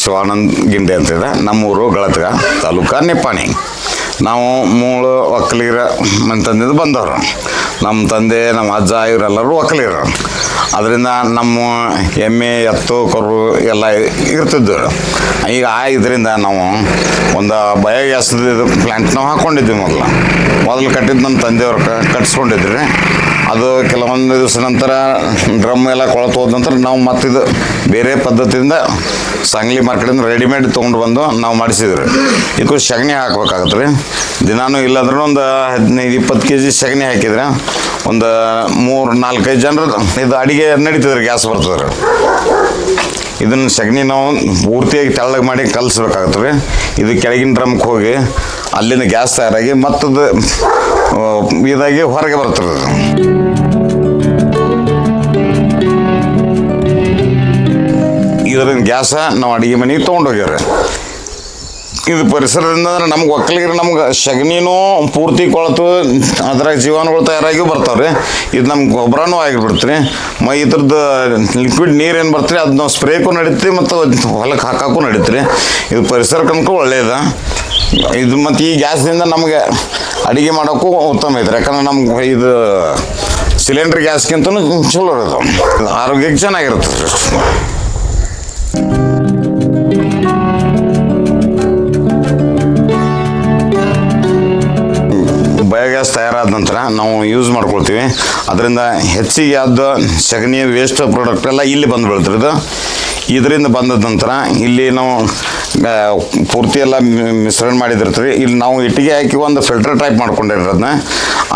ಶಿವಾನಂದ್ ಗಿಂಡೆ ಅಂತಿದೆ. ನಮ್ಮೂರು ಗಳತ್ಗ, ತಾಲೂಕು ನಿಪ್ಪಾಣಿ. ನಾವು ಮೂಳು ಒಕ್ಕಲಿಗರ ಅಂತಂದಿದ್ದು ಬಂದವರು. ನಮ್ಮ ತಂದೆ, ನಮ್ಮ ಅಜ್ಜ ಇವರೆಲ್ಲರೂ ಒಕ್ಕಲಿಗರು. ಅದರಿಂದ ನಮ್ಮ ಎಮ್ಮೆ, ಎತ್ತು, ಕರು ಎಲ್ಲ ಇರ್ತಿದ್ದರು. ಈಗ ಇದರಿಂದ ನಾವು ಒಂದು ಬಯೋಗ್ಯಾಸ್ದು ಪ್ಲ್ಯಾಂಟ್ ನಾವು ಹಾಕ್ಕೊಂಡಿದ್ವಿ. ಮೊದಲು ಕಟ್ಟಿದ್ದು ನಮ್ಮ ತಂದೆಯವ್ರು ಕಟ್ಸ್ಕೊಂಡಿದ್ರಿ. ಅದು ಕೆಲವೊಂದು ದಿವಸ ನಂತರ ಡ್ರಮ್ ಎಲ್ಲ ಕೊಳತು ಹೋದ ನಂತರ ನಾವು ಮತ್ತಿದು ಬೇರೆ ಪದ್ಧತಿಯಿಂದ ಸಾಂಗ್ಲಿ ಮಾರ್ಕೆಟಿಂದ ರೆಡಿಮೇಡ್ ತೊಗೊಂಡು ಬಂದು ನಾವು ಮಾಡಿಸಿದ್ರಿ. ಇದಕ್ಕೂ ಸಗಣಿ ಹಾಕ್ಬೇಕಾಗತ್ತೆ ರೀ. ದಿನಾನು ಇಲ್ಲಾಂದ್ರೂ ಒಂದು 15-20 kg ಸಗಣಿ ಹಾಕಿದ್ರೆ ಒಂದು 3-4 ಜನರು ಇದು ಅಡುಗೆ ನಡೀತದ್ರಿ, ಗ್ಯಾಸ್ ಬರ್ತದೆ. ಇದನ್ನು ಸಗಣಿ ನಾವು ಪೂರ್ತಿಯಾಗಿ ತೆಳ್ಳಗೆ ಮಾಡಿ ಕಲಿಸ್ಬೇಕಾಗತ್ತೆ ರೀ. ಇದು ಕೆಳಗಿನ ಡ್ರಮ್ಗೆ ಹೋಗಿ ಅಲ್ಲಿಂದ ಗ್ಯಾಸ್ ತಯಾರಾಗಿ ಮತ್ತದು ಇದಾಗಿ ಹೊರಗೆ ಬರ್ತದೆ. ಇದರಿಂದ ಗ್ಯಾಸ ನಾವು ಅಡುಗೆ ಮನೆಗೆ ತೊಗೊಂಡೋಗ್ಯಾರ. ಇದು ಪರಿಸರದಿಂದ ಅಂದ್ರೆ ನಮ್ಗೆ ಒಕ್ಕಲಿಗರು ನಮ್ಗೆ ಸಗಣಿನೂ ಪೂರ್ತಿ ಕೊಳತು ಅದ್ರಾಗ ಜೀವಾಣುಗಳು ತಯಾರಾಗಿ ಬರ್ತಾವ್ರಿ. ಇದು ನಮ್ಗೆ ಗೊಬ್ಬರನೂ ಆಗಿಬಿಡ್ತೀರಿ. ಇದ್ರದ್ದು ಲಿಕ್ವಿಡ್ ನೀರೇನು ಬರ್ತೀರಿ ಅದು ನಾವು ಸ್ಪ್ರೇಗೂ ನಡೀತೀವಿ ಮತ್ತು ಹೊಲಕ್ಕೆ ಹಾಕೋಕ್ಕೂ ನಡೀತೀರಿ. ಇದು ಪರಿಸರಕ್ಕಂತೂ ಒಳ್ಳೆಯದು. ಇದು ಮತ್ತು ಈ ಗ್ಯಾಸ್ನಿಂದ ನಮಗೆ ಅಡುಗೆ ಮಾಡೋಕ್ಕೂ ಉತ್ತಮ ಐತ್ರಿ. ಯಾಕಂದ್ರೆ ನಮ್ಗೆ ಇದು ಸಿಲಿಂಡ್ರ್ ಗ್ಯಾಸ್ಗಿಂತನೂ ಚಲೋ ಇರೋದು, ಆರೋಗ್ಯಕ್ಕೆ ಚೆನ್ನಾಗಿರ್ತದೆ ರೀ. ಬಯೋಗ್ಯಾಸ್ ತಯಾರಾದ ನಂತರ ನಾವು ಯೂಸ್ ಮಾಡ್ಕೊಳ್ತೀವಿ. ಅದರಿಂದ ಹೆಚ್ಚಿಗೆ ಅದು ಸಗಣಿ ವೇಸ್ಟ್ ಪ್ರಾಡಕ್ಟ್ ಎಲ್ಲ ಇಲ್ಲಿ ಬಂದು ಬೀಳ್ತಿರೋದು. ಇದರಿಂದ ಬಂದ ನಂತರ ಇಲ್ಲಿ ನಾವು ಪೂರ್ತಿ ಎಲ್ಲ ಮಿಶ್ರಣ ಮಾಡಿದಿರ್ತೀವಿ. ಇಲ್ಲಿ ನಾವು ಇಟ್ಟಿಗೆ ಹಾಕಿ ಒಂದು ಫಿಲ್ಟರ್ ಟೈಪ್ ಮಾಡ್ಕೊಂಡಿರೋದನ್ನ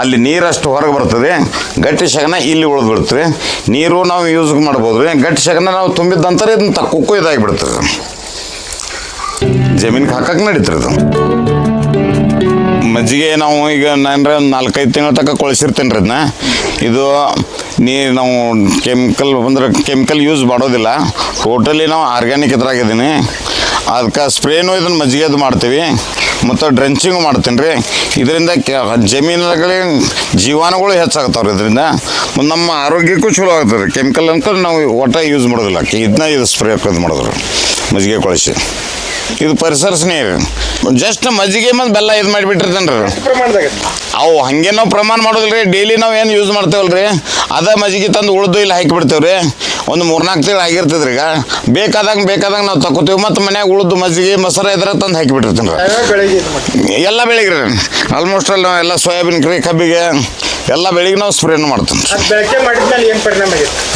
ಅಲ್ಲಿ ನೀರಷ್ಟು ಹೊರಗೆ ಬರ್ತದೆ. ಗಟ್ಟಿ ಸಗಣ ಇಲ್ಲಿ ಉಳಿದು ಬಿಡ್ತೀವಿ. ನೀರು ನಾವು ಯೂಸ್ ಮಾಡ್ಬೋದು ರೀ. ಗಟ್ಟಿ ಸಗಣ ನಾವು ತುಂಬಿದ ನಂತರ ಇದನ್ನ ತಕ್ಕೋಕ್ಕೂ ಇದಾಗಿಬಿಡ್ತದೆ. ಜಮೀನಿಗೆ ಹಾಕಕ್ಕೆ ನಡೀತಿರೋದು. ಮಜ್ಜಿಗೆ ನಾವು ಈಗ ನಾನರೆ ಒಂದು 4-5 ತಿಂಗಳ ತನಕ ಕೊಳಿಸಿರ್ತೀನಿ ರೀ. ಅದನ್ನ ಇದು ನಾವು ಕೆಮಿಕಲ್ ಯೂಸ್ ಮಾಡೋದಿಲ್ಲ. ಟೋಟಲಿ ನಾವು ಆರ್ಗ್ಯಾನಿಕ್ ಇದ್ರಾಗಿದ್ದೀನಿ. ಅದಕ್ಕೆ ಸ್ಪ್ರೇನೂ ಇದನ್ನು ಮಜ್ಜಿಗೆದು ಮಾಡ್ತೀವಿ ಮತ್ತು ಡ್ರೆಂಚಿಂಗು ಮಾಡ್ತೀನಿ ರೀ. ಇದರಿಂದ ಜಮೀನುಗಳಿಗೆ ಜೀವಾಣುಗಳು ಹೆಚ್ಚಾಗ್ತಾವ್ರಿ. ಇದರಿಂದ ನಮ್ಮ ಆರೋಗ್ಯಕ್ಕೂ ಚಲೋ ಆಗ್ತದೆ. ಕೆಮಿಕಲ್ ಅಂತ ನಾವು ಒಟ್ಟ ಯೂಸ್ ಮಾಡೋದಿಲ್ಲ. ಇದನ್ನ ಇದು ಸ್ಪ್ರೇ ಹಾಕೋದು ಮಾಡಿದ್ರು ಮಜ್ಜಿಗೆ ಕೊಳಿಸಿ. ಇದು ಪರಿಸರ ಸ್ನೇಹಿ. ಜಸ್ಟ್ ಮಜ್ಜಿಗೆ ಮತ್ತು ಬೆಲ್ಲ ಇದು ಮಾಡಿಬಿಟ್ಟಿರ್ತೇನೆ ರೀ. ಅವು ಹಾಗೆ ನಾವು ಪ್ರಮಾಣ ಮಾಡೋದಿಲ್ಲ ರೀ. ಡೈಲಿ ನಾವು ಏನು ಯೂಸ್ ಮಾಡ್ತೇವಲ್ಲ ರೀ, ಅದೇ ಮಜ್ಜಿಗೆ ತಂದು ಉಳ್ದು ಇಲ್ಲಿ ಹಾಕಿಬಿಡ್ತೇವೆ ರೀ. ಒಂದು 3-4 ತಿಂಗಳು ಆಗಿರ್ತದೆ ರೀ. ಈಗ ಬೇಕಾದಾಗ ನಾವು ತಗೋತೀವಿ. ಮತ್ತು ಮನ್ಯಾಗ ಉಳ್ದು ಮಜ್ಜಿಗೆ ಮೊಸರು ಇದ್ರೆ ತಂದು ಹಾಕಿಬಿಟ್ಟಿರ್ತೀನಿ ರೀ. ಎಲ್ಲ ಬೆಳಿಗ್ಗೆ ರೀ. ಆಲ್ಮೋಸ್ಟ್ ಅಲ್ಲಿ ನಾವೆಲ್ಲ ಸೋಯಾಬೀನ್ ರೀ, ಕಬ್ಬಿಗೆ ಎಲ್ಲ ಬೆಳಿಗ್ಗೆ ನಾವು ಸ್ಪ್ರೇನು ಮಾಡ್ತೀನಿ.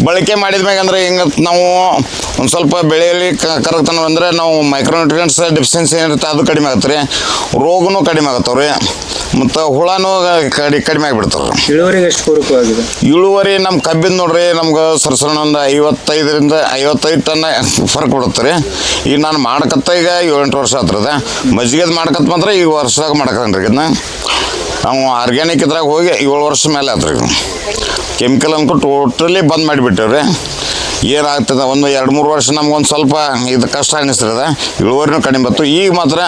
ಬಳಕೆ ಮಾಡಿದ್ಮ್ಯಾಗ ಅಂದ್ರೆ ಹಿಂಗೆ ನಾವು ಒಂದು ಸ್ವಲ್ಪ ಬೆಳೆಯಲ್ಲಿ ಕರಗ್ತಾನೆ ಅಂದರೆ ನಾವು ಮೈಕ್ರೋನ್ಯೂಟ್ರಿಯೆಂಟ್ಸ್ ಡೆಫಿಷಿಯನ್ಸಿ ಏನಿರುತ್ತೆ ಅದು ಕಡಿಮೆ ಆಗುತ್ತೆ ರೀ. ರೋಗನೂ ಕಡಿಮೆ ಆಗತ್ತವ ರೀ. ಮತ್ತು ಹುಳನೂ ಕಡಿಮೆ ಆಗಿಬಿಡ್ತಾವೆ ರೀ. ಇಳುವರಿಗೆ ಎಷ್ಟು ಪೂರಕವಾಗಿದೆ? ಇಳುವರಿ ನಮ್ಮ ಕಬ್ಬಿನ ನೋಡ್ರಿ ನಮ್ಗೆ ಸರಸರಣ ಒಂದು 55 ಟನ್ ಫರ್ಕ್ ಬಿಡುತ್ತೆ ರೀ. ಈಗ ನಾನು ಮಾಡ್ಕತ್ತ ಈಗ 7-8 ವರ್ಷ ಆತ್ರದ. ಮಜ್ಜಿಗೆದು ಮಾಡ್ಕತ್ತ ಮಾತ್ರ ಈಗ ವರ್ಷದಾಗ ಮಾಡ್ಕಂಡ್ರಿ. ಇದನ್ನ ನಾವು ಆರ್ಗ್ಯಾನಿಕ್ ಇದ್ರಾಗ ಹೋಗಿ 7 ವರ್ಷ ಮೇಲೆ ಆತ್ರಿ. ಕೆಮಿಕಲ್ ಅಂದ್ಕೊಂಡು ಟೋಟಲಿ ಬಂದ್ ಮಾಡಿಬಿಟ್ಟೇವ್ರಿ. ಏನಾಗ್ತದೆ ಒಂದು 2-3 ವರ್ಷ ನಮ್ಗೊಂದು ಸ್ವಲ್ಪ ಇದು ಕಷ್ಟ ಅನ್ನಿಸ್ತದೆ. ಇಳುವರಿನೂ ಕಡಿಮೆ ಬಂತು. ಈಗ ಮಾತ್ರ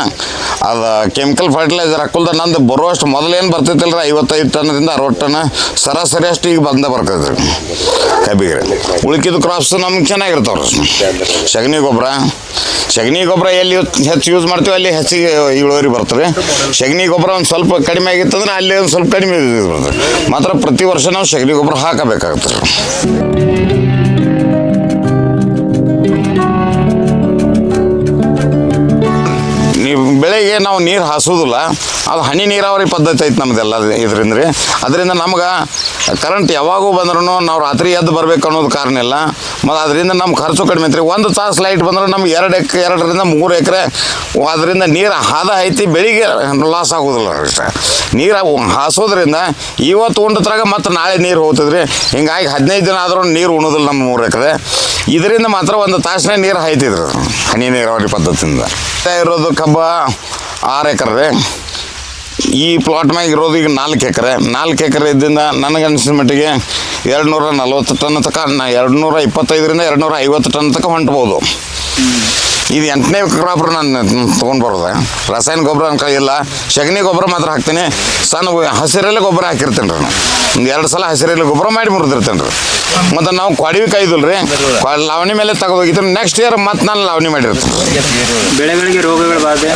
ಅದು ಕೆಮಿಕಲ್ ಫರ್ಟಿಲೈಸರ್ ಹಾಕಲ್ದ ನಂದು ಬರುವಷ್ಟು ಮೊದಲೇನು ಬರ್ತೈತಿಲ್ಲ ರೀ 55 ಟನ್ನಿಂದ 60 ಟನ್ ಸರಾಸರಿ ಅಷ್ಟು ಈಗ ಬಂದೇ ಬರ್ತೈತೆ ರೀ ಕಬ್ಬಿಗೆ. ಉಳ್ಕಿದ್ದು ಕ್ರಾಪ್ಸ್ ನಮ್ಗೆ ಚೆನ್ನಾಗಿರ್ತಾವ್ರಿ. ಸಗಣಿ ಗೊಬ್ಬರ ಎಲ್ಲಿ ಹೆಚ್ಚು ಯೂಸ್ ಮಾಡ್ತೀವಿ ಅಲ್ಲಿ ಹೆಚ್ಚಿಗೆ ಇಳುವರಿ ಬರ್ತದೆ. ಸಗಣಿ ಗೊಬ್ಬರ ಒಂದು ಸ್ವಲ್ಪ ಕಡಿಮೆ ಆಗಿತ್ತಂದ್ರೆ ಅಲ್ಲಿ ಒಂದು ಸ್ವಲ್ಪ ಕಡಿಮೆ ಬರ್ತದೆ. ಮಾತ್ರ ಪ್ರತಿ ವರ್ಷ ನಾವು ಸಗಣಿ ಗೊಬ್ಬರ ಹಾಕಬೇಕಾಗುತ್ತೆ ರೀ. ಬೆಳೆಗೆ ನಾವು ನೀರು ಹಾಸೋದಿಲ್ಲ. ಅದು ಹನಿ ನೀರಾವರಿ ಪದ್ಧತಿ ಐತೆ ನಮ್ಮದೆಲ್ಲ ಇದರಿಂದ ರೀ. ಅದರಿಂದ ನಮ್ಗೆ ಕರೆಂಟ್ ಯಾವಾಗೂ ಬಂದ್ರೂ ನಾವು ರಾತ್ರಿ ಎದ್ದು ಬರಬೇಕು ಅನ್ನೋದು ಕಾರಣ ಇಲ್ಲ. ಮತ್ತು ಅದರಿಂದ ನಮ್ಮ ಖರ್ಚು ಕಡಿಮೆ ಐತ್ರಿ. 1 ತಾಸು ಲೈಟ್ ಬಂದ್ರೆ ನಮ್ಗೆ 2-3 ಎಕರೆ ಅದರಿಂದ ನೀರು ಹಾದ ಐತಿ. ಬೆಳಿಗ್ಗೆ ಲಾಸ್ ಆಗೋದಿಲ್ಲ ಅಷ್ಟೇ. ನೀರು ಹಾಸೋದ್ರಿಂದ ಇವತ್ತು ಉಂಡತ್ರಾಗ ಮತ್ತು ನಾಳೆ ನೀರು ಹೋಗ್ತದ್ರಿ. ಹಿಂಗಾಗಿ 15 ದಿನ ಆದ್ರೂ ನೀರು ಉಣೋದಿಲ್ಲ ನಮ್ಮ 3 ಎಕರೆ. ಇದರಿಂದ ಮಾತ್ರ 1 ತಾಸನೇ ನೀರು ಹಾಯ್ತಿದ್ರು ಹನಿ ನೀರಾವರಿ ಪದ್ಧತಿಯಿಂದ. ಇರೋದು ಕಬ್ಬ 6 ಎಕರೆ ರೀ. ಈ ಪ್ಲಾಟ್ ಮ್ಯಾಗ ಇರೋದು ಈಗ 4 ಎಕರೆ. 4 ಎಕರೆ ಇದ್ದಿಂದ ನನಗನ್ಸಿದ ಮಟ್ಟಿಗೆ 240 ಟನ್ ತನಕ 225ರಿಂದ 250 ಟನ್ ತನಕ ಹೊಂಟ್ಬೋದು. ಇದು 8ನೇ ಕ್ರಾಪ್ ನಾನು ತೊಗೊಂಡು ಬರೋದು. ರಾಸಾಯನಿಕ ಗೊಬ್ಬರ ನನ್ನ ಕೈ ಇಲ್ಲ, ಸಗಣಿ ಗೊಬ್ಬರ ಮಾತ್ರ ಹಾಕ್ತೀನಿ. ಸಣ್ಣ ಹಸಿರೆಲೆ ಗೊಬ್ಬರ ಹಾಕಿರ್ತೇನೆ ರೀ. ನಾನು ಒಂದು 2 ಸಲ ಹಸಿರೆಲೆ ಗೊಬ್ಬರ ಮಾಡಿ ಮುರಿದಿರ್ತೇನೆ ರೀ. ಮತ್ತು ನಾವು ಕೊಡವಿ ಕಾಯ್ದಿಲ್ಲ ರೀ, ಲಾವಣಿ ಮೇಲೆ ತೆಗೆದೋಗಿದ್ರೆ ನೆಕ್ಸ್ಟ್ ಇಯರ್ ಮತ್ತೆ ನಾನು ಲಾವಣಿ ಮಾಡಿರ್ತೇನೆ. ಬೆಳೆಗಳಿಗೆ ರೋಗಗಳ ಬಾಧೆ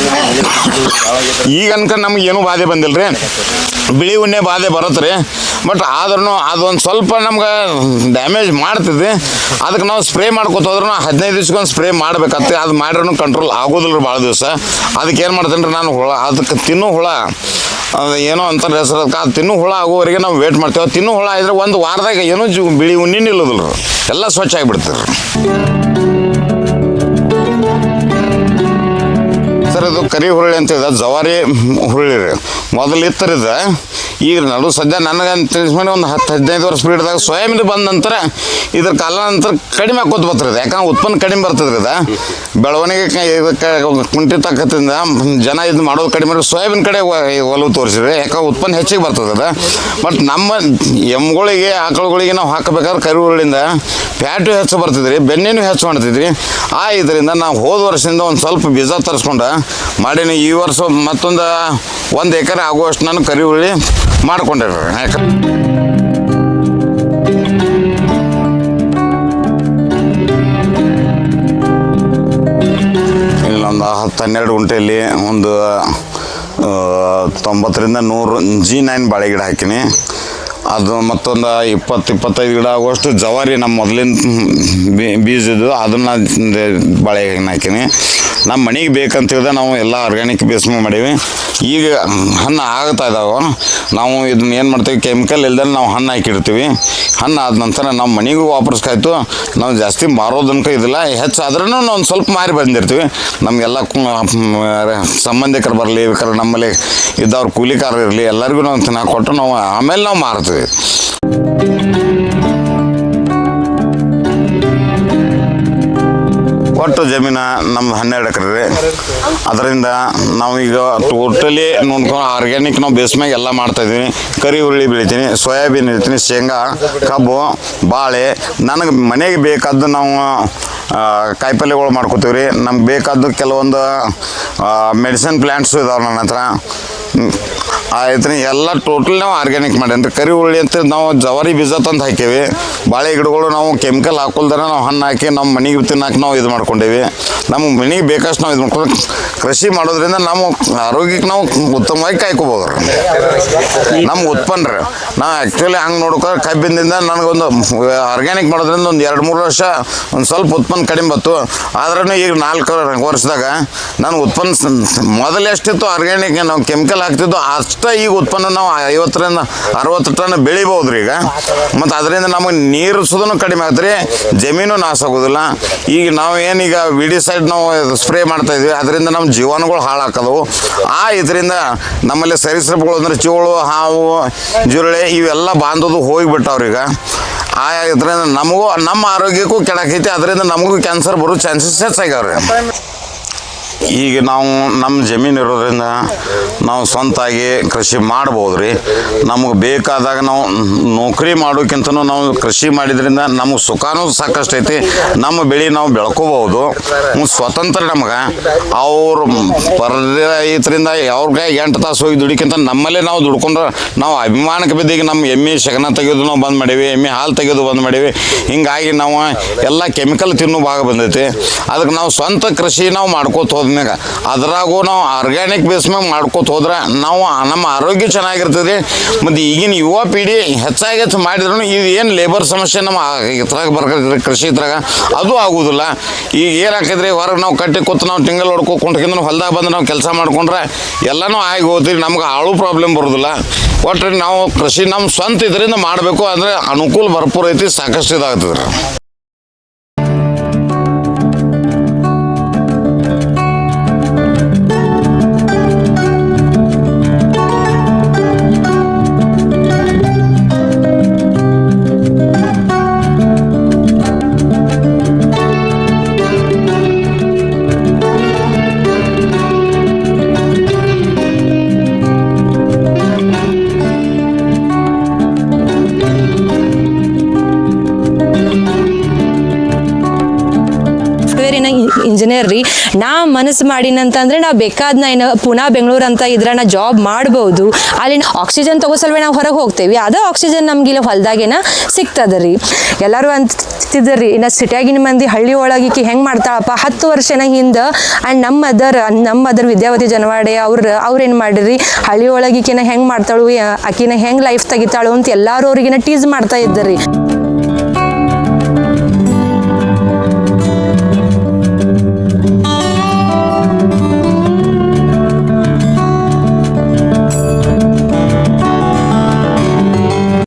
ಈಗ ಅನ್ಕ ನಮ್ಗೆ ಏನೂ ಬಾಧೆ ಬಂದಿಲ್ಲ ರೀ. ಬಿಳಿ ಉಣ್ಣೆ ಬಾಧೆ ಬರುತ್ತೆ ರೀ, ಬಟ್ ಆದ್ರೂ ಅದೊಂದು ಸ್ವಲ್ಪ ನಮ್ಗೆ ಡ್ಯಾಮೇಜ್ ಮಾಡ್ತಿದ್ವಿ. ಅದಕ್ಕೆ ನಾವು ಸ್ಪ್ರೇ ಮಾಡ್ಕೊತ ಹೋದ್ರೂ 15 ದಿವ್ಸಕ್ಕೊಂದು ಸ್ಪ್ರೇ ಮಾಡ್ಬೇಕಾಗ್ತದೆ. ಅದು ಮಾಡಿದ್ರೂ ಕಂಟ್ರೋಲ್ ಆಗೋದಿಲ್ಲ ರೀ ಭಾಳ ದಿವಸ. ಅದಕ್ಕೆ ಏನು ಮಾಡ್ತೇನೆ ರೀ ನಾನು, ಹುಳ ಅದಕ್ಕೆ ತಿನ್ನೋ ಹುಳ ಅದು ಏನೋ ಅಂತಾರೆ ಹೆಸರು, ಅದಕ್ಕೆ ಅದು ತಿನ್ನೋ ಹುಳ ಆಗೋವರೆಗೆ ನಾವು ವೇಟ್ ಮಾಡ್ತೇವೆ. ತಿನ್ನೋ ಹುಳ ಇದ್ರೆ ಒಂದು ವಾರದಾಗ ಏನೂ ಬಿಳಿ ಉಣ್ಣೆ ನಿಲ್ಲೋದಿಲ್ಲ ರೀ, ಎಲ್ಲ ಸ್ವಚ್ಛ ಆಗಿಬಿಡ್ತೀರಿ ರೀ. ಸರ್ ಇದು ಕರಿ ಹುರುಳಿ ಅಂತಿದೆ, ಜವಾರಿ ಹುರುಳಿ ರೀ. ಮೊದಲು ಇತ್ತರಿದ, ಈಗ ನಡು ಸದ್ಯ ನನಗೆ ತಿಳಿಸ್ಮೇಲೆ ಒಂದು 10-15 ವರ್ಷ ಸ್ಪೀಡ್ದಾಗ ಸೋಯಾಬೀನ್ ಬಂದ ನಂತರ ಇದ್ರ ಕಾಲ ನಂತರ ಕಡಿಮೆ ಹಾಕೋತ ಬರ್ತದೆ. ಯಾಕಂದ್ರೆ ಉತ್ಪನ್ನ ಕಡಿಮೆ ಬರ್ತದೆ ಇದು, ಬೆಳವಣಿಗೆ ಕುಂಠಿತಕ್ಕದಿಂದ ಜನ ಇದು ಮಾಡೋದು ಕಡಿಮೆ. ಸೋಯಾಬೀನ್ ಕಡೆ ಒಲವು ತೋರಿಸಿರಿ, ಯಾಕಂದ್ರೆ ಉತ್ಪನ್ನ ಹೆಚ್ಚಿಗೆ ಬರ್ತದೆ ಅದು. ಬಟ್ ನಮ್ಮ ಎಮ್ಗಳಿಗೆ ಆಕಳುಗಳಿಗೆ ನಾವು ಹಾಕಬೇಕಾದ್ರೆ ಕರಿ ಹುರುಳಿಂದ ಫ್ಯಾಟು ಹೆಚ್ಚು ಬರ್ತಿದ್ರಿ, ಬೆನ್ನೇನು ಹೆಚ್ಚು ಮಾಡ್ತಿದ್ರಿ. ಇದರಿಂದ ನಾವು ಹೋದ ವರ್ಷದಿಂದ ಒಂದು ಸ್ವಲ್ಪ ಬೀಜ ತರಿಸ್ಕೊಂಡು ಮಾಡೀನಿ. ಈ ವರ್ಷ ಮತ್ತೊಂದು 1 ಎಕರೆ ಆಗುವಷ್ಟು ನಾನು ಕರಿ ಹುರುಳಿ ಮಾಡ್ಕೊಂಡಿರಿ. ಯಾಕಂದ್ರೆ ಇಲ್ಲೊಂದು 10-12 ಗುಂಟೆಯಲ್ಲಿ ಒಂದು 90ರಿಂದ 100 G9 ಬಾಳೆ ಗಿಡ ಹಾಕಿನಿ. ಅದು ಮತ್ತೊಂದು 20-25 ಗಿಡ ಆಗುವಷ್ಟು ಜವಾರಿ ನಮ್ಮ ಮೊದಲಿನ ಬೀಜದ್ದು ಅದನ್ನು ಬಾಳೆ ಹಾಕಿನಿ. ನಮ್ಮ ಮನೆಗೆ ಬೇಕಂತೇಳಿದ್ರೆ ನಾವು ಎಲ್ಲ ಆರ್ಗ್ಯಾನಿಕ್ ಬೇಸ್ ಮಾಡೀವಿ. ಈಗ ಹಣ್ಣು ಆಗ್ತಾ ಇದ್ದಾವೆ. ನಾವು ಇದನ್ನ ಏನು ಮಾಡ್ತೀವಿ, ಕೆಮಿಕಲ್ ಇಲ್ದೇ ನಾವು ಹಣ್ಣು ಹಾಕಿಡ್ತೀವಿ. ಹಣ್ಣು ಆದ ನಂತರ ನಮ್ಮ ಮನೆಗೂ ವಾಪಸ್ಕಾಯ್ತು. ನಾವು ಜಾಸ್ತಿ ಮಾರೋದನ್ಕ ಇದಿಲ್ಲ, ಹೆಚ್ಚಾದ್ರೂ ನಾವು ಒಂದು ಸ್ವಲ್ಪ ಮಾರಿ ಬಂದಿರ್ತೀವಿ. ನಮಗೆಲ್ಲ ಸಂಬಂಧಿಕರು ಬರಲಿ, ಬೇಕಾದ್ರೆ ನಮ್ಮಲ್ಲಿ ಇದ್ದವ್ರು ಕೂಲಿಕಾರ ಇರಲಿ, ಎಲ್ಲರಿಗೂ ನಾವು ತಿನ್ನಕ್ಕೆ ಕೊಟ್ಟು ನಾವು ಆಮೇಲೆ ನಾವು ಮಾರ್ತೀವಿ. ಒಟ್ಟು ಜಮೀನು ನಮ್ದು 12 ಎಕರೆ ರೀ. ಅದರಿಂದ ನಾವೀಗ ಟೋಟಲಿ ನೋಡ್ಕೊಂಡು ಆರ್ಗ್ಯಾನಿಕ್ ನಾವು ಬೇಸ್ ಮ್ಯಾಗ ಎಲ್ಲ ಮಾಡ್ತಾಯಿದ್ದೀವಿ. ಕರಿ ಹುರುಳಿ ಬೆಳಿತೀನಿ, ಸೋಯಾಬೀನ್ ಇರ್ತೀನಿ, ಶೇಂಗಾ, ಕಬ್ಬು, ಬಾಳೆ. ನನಗೆ ಮನೆಗೆ ಬೇಕಾದ್ದು ನಾವು ಕಾಯಿಪಲ್ಯಗಳು ಮಾಡ್ಕೋತೀವಿ ರೀ. ನಮ್ಗೆ ಬೇಕಾದ್ದು ಕೆಲವೊಂದು ಮೆಡಿಸಿನ್ ಪ್ಲ್ಯಾಂಟ್ಸು ಇದಾವೆ ನನ್ನ ಹತ್ರ. ಆಯ್ತು ರೀ, ಎಲ್ಲ ಟೋಟಲ್ ನಾವು ಆರ್ಗ್ಯಾನಿಕ್ ಮಾಡೇನಿ ರೀ. ಕರಿ ಹುರುಳಿ ಅಂತ ನಾವು ಜವಾರಿ ಬೀಜ ತಂದು ಹಾಕೀವಿ. ಬಾಳೆ ಗಿಡಗಳು ನಾವು ಕೆಮಿಕಲ್ ಹಾಕೊಳ್ದಾರೆ ನಾವು ಹಣ್ಣು ಹಾಕಿ ನಮ್ಮ ಮನೆಗೆ ತಿನ್ನಕ್ಕೆ ನಾವು ಇದು ಮಾಡ್ಕೊಂಡೇವಿ. ನಮ್ಮ ಮನೆಗೆ ಬೇಕಷ್ಟು ನಾವು ಇದು ಮಾಡ್ಕೊಂಡು ಕೃಷಿ ಮಾಡೋದ್ರಿಂದ ನಮ್ಮ ಆರೋಗ್ಯಕ್ಕೆ ನಾವು ಉತ್ತಮವಾಗಿ ಕಾಯ್ಕೋಬೋದು ರೀ. ನಮ್ಮ ಉತ್ಪನ್ನ ರೀ, ನಾವು ಆ್ಯಕ್ಚುಲಿ ಹಂಗೆ ನೋಡ್ಕೊಂಡು ಕಬ್ಬಿನಿಂದ ನನಗೊಂದು ಆರ್ಗ್ಯಾನಿಕ್ ಮಾಡೋದ್ರಿಂದ ಒಂದು 2-3 ವರ್ಷ ಒಂದು ಸ್ವಲ್ಪ ಉತ್ಪನ್ನ ಕಡಿಮೆ ಬಂತು. ಆದ್ರೂ ಈಗ 4 ವರ್ಷದಾಗ ನನ್ನ ಉತ್ಪನ್ನ ಮೊದಲು ಎಷ್ಟಿತ್ತು ಆರ್ಗ್ಯಾನಿಕ್ ನಾವು ಕೆಮಿಕಲ್ ಹಾಕ್ತಿದ್ದು ಅಷ್ಟೇ ಈಗ ಉತ್ಪನ್ನ ನಾವು 50-60 ಟನ್ ಬೆಳಿಬೋದು ರೀ ಈಗ. ಮತ್ತು ಅದರಿಂದ ನಮಗೆ ನೀರು ಸುದೂ ಕಡಿಮೆ ಆಗ್ತದೆ, ಜಮೀನು ನಾಶ ಆಗೋದಿಲ್ಲ. ಈಗ ನಾವು ಏನೀಗ ವಿಡಿಸೈಡ್ ನಾವು ಸ್ಪ್ರೇ ಮಾಡ್ತಾಯಿದ್ವಿ, ಅದರಿಂದ ನಮ್ಮ ಜೀವಾಣುಗಳು ಹಾಳಾಕೋದವು. ಇದರಿಂದ ನಮ್ಮಲ್ಲಿ ಸರೀಸೃಪಗಳು ಅಂದರೆ ಚೋಳು, ಹಾವು, ಜಿರಳೆ ಇವೆಲ್ಲ ಬಾಂಧೋದು ಹೋಗಿಬಿಟ್ಟವ್ರೀಗ. ಇದರಿಂದ ನಮಗೂ ನಮ್ಮ ಆರೋಗ್ಯಕ್ಕೂ ಕೆಡಕೈತಿ, ಅದರಿಂದ ನಮಗೂ ಕ್ಯಾನ್ಸರ್ ಬರೋ ಚಾನ್ಸಸ್ ಹೆಚ್ಚಾಗ್ಯಾವ್ರಿ. ಈಗ ನಾವು ನಮ್ಮ ಜಮೀನು ಇರೋದ್ರಿಂದ ನಾವು ಸ್ವಂತಾಗಿ ಕೃಷಿ ಮಾಡ್ಬೋದು ರೀ. ನಮಗೆ ಬೇಕಾದಾಗ ನಾವು ನೌಕರಿ ಮಾಡೋಕ್ಕಿಂತನೂ ನಾವು ಕೃಷಿ ಮಾಡಿದ್ರಿಂದ ನಮಗೆ ಸುಖನೂ ಸಾಕಷ್ಟು ಐತಿ. ನಮ್ಮ ಬೆಳೆ ನಾವು ಬೆಳ್ಕೋಬೋದು, ಸ್ವತಂತ್ರ ನಮಗೆ. ಅವ್ರು ರೈತರಿಂದ ಅವ್ರಿಗೆ 8 ತಾಸು ಹೋಗಿ ದುಡಿಕ್ಕಿಂತ ನಮ್ಮಲ್ಲೇ ನಾವು ದುಡ್ಕೊಂಡ್ರೆ ನಾವು ಅಭಿಮಾನಕ್ಕೆ ಬಿದ್ದೀಗ ನಮ್ಮ ಎಮ್ಮೆ ಶಗನ ತೆಗೆಯೋದು ನಾವು ಬಂದ್ ಮಾಡೀವಿ, ಎಮ್ಮೆ ಹಾಲು ತೆಗೆಯೋದು ಬಂದ್ ಮಾಡೀವಿ. ಹಿಂಗಾಗಿ ನಾವು ಎಲ್ಲ ಕೆಮಿಕಲ್ ತಿನ್ನೋ ಭಾಗ ಬಂದೈತಿ. ಅದಕ್ಕೆ ನಾವು ಸ್ವಂತ ಕೃಷಿ ನಾವು ಮಾಡ್ಕೋತ ಹೋದ್ಮ್ಯಾಗ ಅದ್ರಾಗೂ ನಾವು ಆರ್ಗ್ಯಾನಿಕ್ ಬೇಸ್ ಮ್ಯಾಗ ಮಾಡ್ಕೋತ ಹೋದ್ರೆ ನಾವು ನಮ್ಮ ಆರೋಗ್ಯ ಚೆನ್ನಾಗಿರ್ತದೆ. ಮತ್ತು ಈಗಿನ ಯುವ ಪೀಳಿ ಹೆಚ್ಚಾಗಿ ಮಾಡಿದ್ರು ಇದು ಏನು ಲೇಬರ್ ಸಮಸ್ಯೆ ನಮ್ಮ ಇದ್ರಾಗ ಬರ್ಕೈತ್ರಿ ಕೃಷಿ ಇದ್ರಾಗ ಅದು ಆಗೋದಿಲ್ಲ. ಈಗ ಏನಾಕೈತ್ರಿ, ಹೊರಗೆ ನಾವು ಕಟ್ಟಿ ಕೂತು ನಾವು ತಿಂಗಳು ಹೊಡ್ಕೊಂಡ್ಕೊಂಡು ಹೊಲ್ದಾಗ ಬಂದು ನಾವು ಕೆಲಸ ಮಾಡ್ಕೊಂಡ್ರೆ ಎಲ್ಲನೂ ಆಗಿ ಹೋಗ್ತೀವಿ, ನಮ್ಗೆ ಆಳು ಪ್ರಾಬ್ಲಮ್ ಬರೋದಿಲ್ಲ. ಒಟ್ಟು ನಾವು ಕೃಷಿ ನಮ್ಮ ಸ್ವಂತ ಇದರಿಂದ ಮಾಡಬೇಕು ಅಂದರೆ ಅನುಕೂಲ ಭರ್ಪೂರ ಐತಿ, ಸಾಕಷ್ಟು ಇದಾಗ್ತದೆ ರೀ. ನಾ ಮನಸ್ಸು ಮಾಡಿನಂತಂದ್ರೆ ನಾವು ಬೇಕಾದ್ನ ಏನು ಪುನಾ ಬೆಂಗಳೂರು ಅಂತ ಇದ್ರೆ ನಾ ಜಾಬ್ ಮಾಡ್ಬೋದು. ಅಲ್ಲಿ ಆಕ್ಸಿಜನ್ ತಗೋಸಲ್ವೇ ನಾವು ಹೊರಗೆ ಹೋಗ್ತೇವಿ, ಅದೇ ಆಕ್ಸಿಜನ್ ನಮ್ಗೆ ಇಲ್ಲಿ ಹೊಲ್ದಾಗೇನ ಸಿಗ್ತದ ರೀ. ಎಲ್ಲರೂ ಅಂತಿದ್ದರಿ ಇನ್ನು ಸಿಟಿಯಾಗಿನ ಮಂದಿ ಹಳ್ಳಿ ಒಳಗಿಕ್ಕಿ ಹೆಂಗೆ ಮಾಡ್ತಾಳಪ್ಪ 10 ವರ್ಷನ ಹಿಂದೆ. ಆ್ಯಂಡ್ ನಮ್ಮ ಅದರ್ ವಿದ್ಯಾವತಿ ಜನವಾಡೆ ಅವ್ರೇನು ಮಾಡಿರಿ, ಹಳ್ಳಿ ಒಳಗಿಕಿನ ಹೆಂಗೆ ಮಾಡ್ತಾಳು, ಆಕಿನ ಹೆಂಗೆ ಲೈಫ್ ತೆಗಿತಾಳು ಅಂತ ಎಲ್ಲರೂ ಅವ್ರಿಗಿನ ಟೀಸ್ ಮಾಡ್ತಾ ಇದ್ದರಿ.